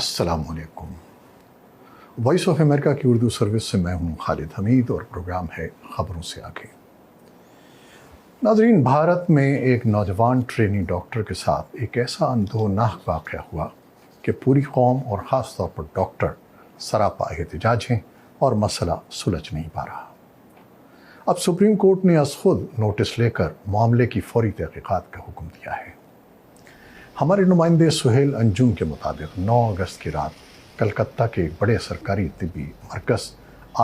السلام علیکم۔ Voice of America کی اردو سروس سے میں ہوں خالد حمید اور پروگرام ہے خبروں سے آگے۔ ناظرین، بھارت میں ایک نوجوان ٹرینی ڈاکٹر کے ساتھ ایک ایسا اندوہناک واقعہ ہوا کہ پوری قوم اور خاص طور پر ڈاکٹر سراپا احتجاج ہیں اور مسئلہ سلجھ نہیں پا رہا۔ اب سپریم کورٹ نے از خود نوٹس لے کر معاملے کی فوری تحقیقات کا حکم دیا ہے۔ ہمارے نمائندے سہیل انجم کے مطابق 9 اگست کی رات کلکتہ کے ایک بڑے سرکاری طبی مرکز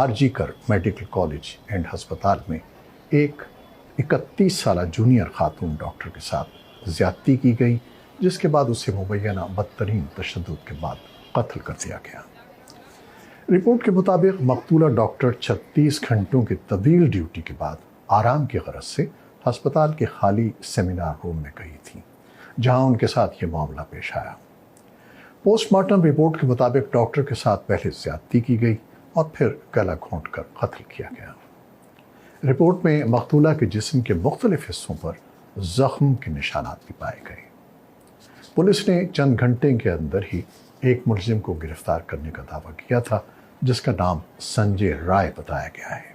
آر جی کر میڈیکل کالج اینڈ ہسپتال میں ایک 31 سالہ جونیئر خاتون ڈاکٹر کے ساتھ زیادتی کی گئی، جس کے بعد اسے مبینہ بدترین تشدد کے بعد قتل کر دیا گیا۔ رپورٹ کے مطابق مقتولہ ڈاکٹر 36 گھنٹوں کی طویل ڈیوٹی کے بعد آرام کی غرض سے ہسپتال کے خالی سیمینار روم میں گئی تھی، جہاں ان کے ساتھ یہ معاملہ پیش آیا۔ پوسٹ مارٹم رپورٹ کے مطابق ڈاکٹر کے ساتھ پہلے زیادتی کی گئی اور پھر گلا گھونٹ کر قتل کیا گیا۔ رپورٹ میں مقتولہ کے جسم کے مختلف حصوں پر زخم کے نشانات بھی پائے گئے۔ پولیس نے چند گھنٹے کے اندر ہی ایک ملزم کو گرفتار کرنے کا دعویٰ کیا تھا، جس کا نام سنجے رائے بتایا گیا ہے۔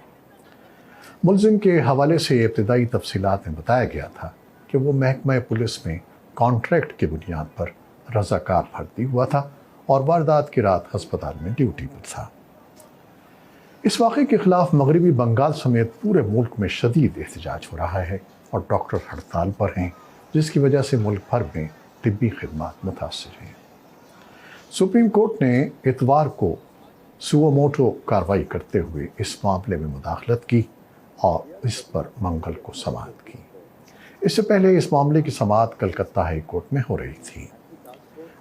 ملزم کے حوالے سے ابتدائی تفصیلات میں بتایا گیا تھا کہ وہ محکمہ پولیس میں کانٹریکٹ کی بنیاد پر رضاکار بھرتی ہوا تھا اور واردات کی رات ہسپتال میں ڈیوٹی پر تھا۔ اس واقعے کے خلاف مغربی بنگال سمیت پورے ملک میں شدید احتجاج ہو رہا ہے اور ڈاکٹر ہڑتال پر ہیں، جس کی وجہ سے ملک بھر میں طبی خدمات متاثر ہیں۔ سپریم کورٹ نے اتوار کو سو موٹو کارروائی کرتے ہوئے اس معاملے میں مداخلت کی اور اس پر منگل کو سماعت کی۔ اس سے پہلے اس معاملے کی سماعت کلکتہ ہائی کورٹ میں ہو رہی تھی۔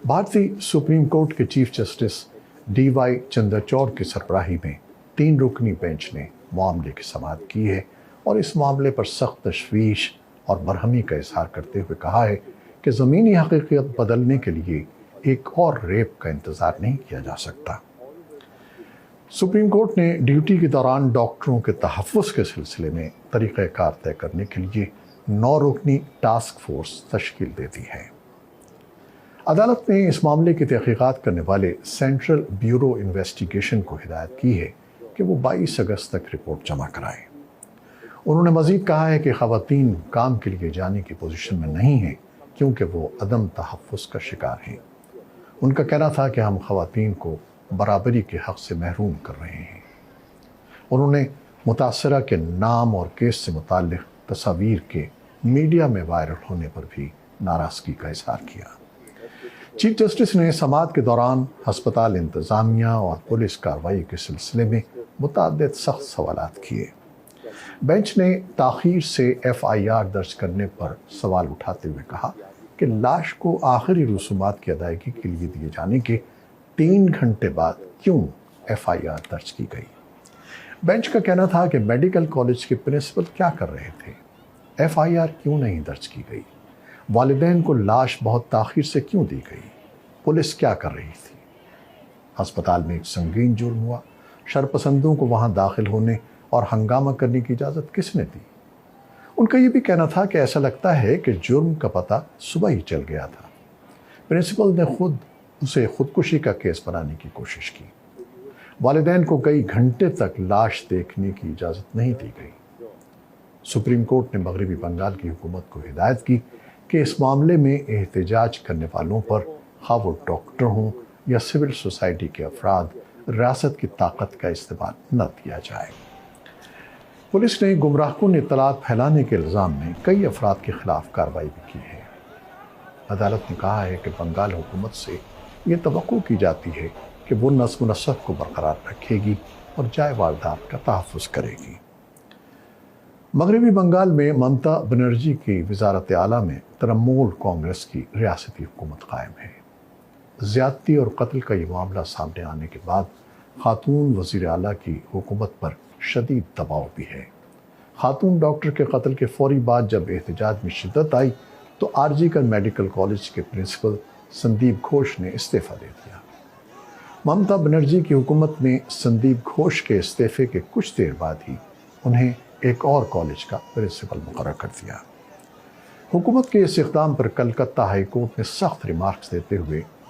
بھارتی سپریم کورٹ کے chief justice D Y Chandrachud کی سربراہی میں 3 رکنی بینچ نے معاملے کی سماعت کی ہے اور اس معاملے پر سخت تشویش اور برہمی کا اظہار کرتے ہوئے کہا ہے کہ زمینی حقیقت بدلنے کے لیے ایک اور ریپ کا انتظار نہیں کیا جا سکتا۔ سپریم کورٹ نے ڈیوٹی کے دوران ڈاکٹروں کے تحفظ کے سلسلے میں طریقہ کار طے کرنے کے لیے 9 رکنی ٹاسک فورس تشکیل دے دی ہے۔ عدالت نے اس معاملے کی تحقیقات کرنے والے سینٹرل بیورو انویسٹیگیشن کو ہدایت کی ہے کہ وہ 22 اگست تک رپورٹ جمع کرائیں۔ انہوں نے مزید کہا ہے کہ خواتین کام کے لیے جانے کی پوزیشن میں نہیں ہیں کیونکہ وہ عدم تحفظ کا شکار ہیں۔ ان کا کہنا تھا کہ ہم خواتین کو برابری کے حق سے محروم کر رہے ہیں۔ انہوں نے متاثرہ کے نام اور کیس سے متعلق تصاویر کے میڈیا میں وائرل ہونے پر بھی ناراضگی کا اظہار کیا۔ چیف جسٹس نے سماعت کے دوران ہسپتال انتظامیہ اور پولیس کارروائی کے سلسلے میں متعدد سخت سوالات کیے۔ بینچ نے تاخیر سے FIR درج کرنے پر سوال اٹھاتے ہوئے کہا کہ لاش کو آخری رسومات کی ادائیگی کے لیے دیے جانے کے 3 گھنٹے بعد کیوں FIR درج کی گئی۔ بینچ کا کہنا تھا کہ میڈیکل کالج کے پرنسپل کیا کر رہے تھے، FIR کیوں نہیں درج کی گئی، والدین کو لاش بہت تاخیر سے کیوں دی گئی، پولیس کیا کر رہی تھی۔ ہسپتال میں ایک سنگین جرم ہوا، شرپسندوں کو وہاں داخل ہونے اور ہنگامہ کرنے کی اجازت کس نے دی۔ ان کا یہ بھی کہنا تھا کہ ایسا لگتا ہے کہ جرم کا پتہ صبح ہی چل گیا تھا۔ پرنسپل نے خود اسے خودکشی کا کیس بنانے کی کوشش کی۔ والدین کو کئی گھنٹے تک لاش دیکھنے کی اجازت نہیں دی گئی۔ سپریم کورٹ نے مغربی بنگال کی حکومت کو ہدایت کی کہ اس معاملے میں احتجاج کرنے والوں پر خواہ وہ ڈاکٹر ہوں یا سول سوسائٹی کے افراد، ریاست کی طاقت کا استعمال نہ کیا جائے۔ پولیس نے گمراہ کن اطلاعات پھیلانے کے الزام میں کئی افراد کے خلاف کارروائی بھی کی ہے۔ عدالت نے کہا ہے کہ بنگال حکومت سے یہ توقع کی جاتی ہے کہ وہ نظم و نسق کو برقرار رکھے گی اور جائے واردات کا تحفظ کرے گی۔ مغربی بنگال میں ممتا بنرجی کی وزارت اعلیٰ میں ترنمول کانگریس کی ریاستی حکومت قائم ہے۔ زیادتی اور قتل کا یہ معاملہ سامنے آنے کے بعد خاتون وزیر اعلیٰ کی حکومت پر شدید دباؤ بھی ہے۔ خاتون ڈاکٹر کے قتل کے فوری بعد جب احتجاج میں شدت آئی تو آر جی کر میڈیکل کالج کے پرنسپل سندیپ گھوش نے استعفیٰ دے دیا۔ ممتا بنرجی کی حکومت نے سندیپ گھوش کے استعفے کے کچھ دیر بعد ہی انہیں ایک اور کالج کا پرنسپل مقرر کر دیا۔ حکومت کے اس اقدام پر کلکتہ ہائی کورٹ نے سخت ریمارکس دیتے ہوئے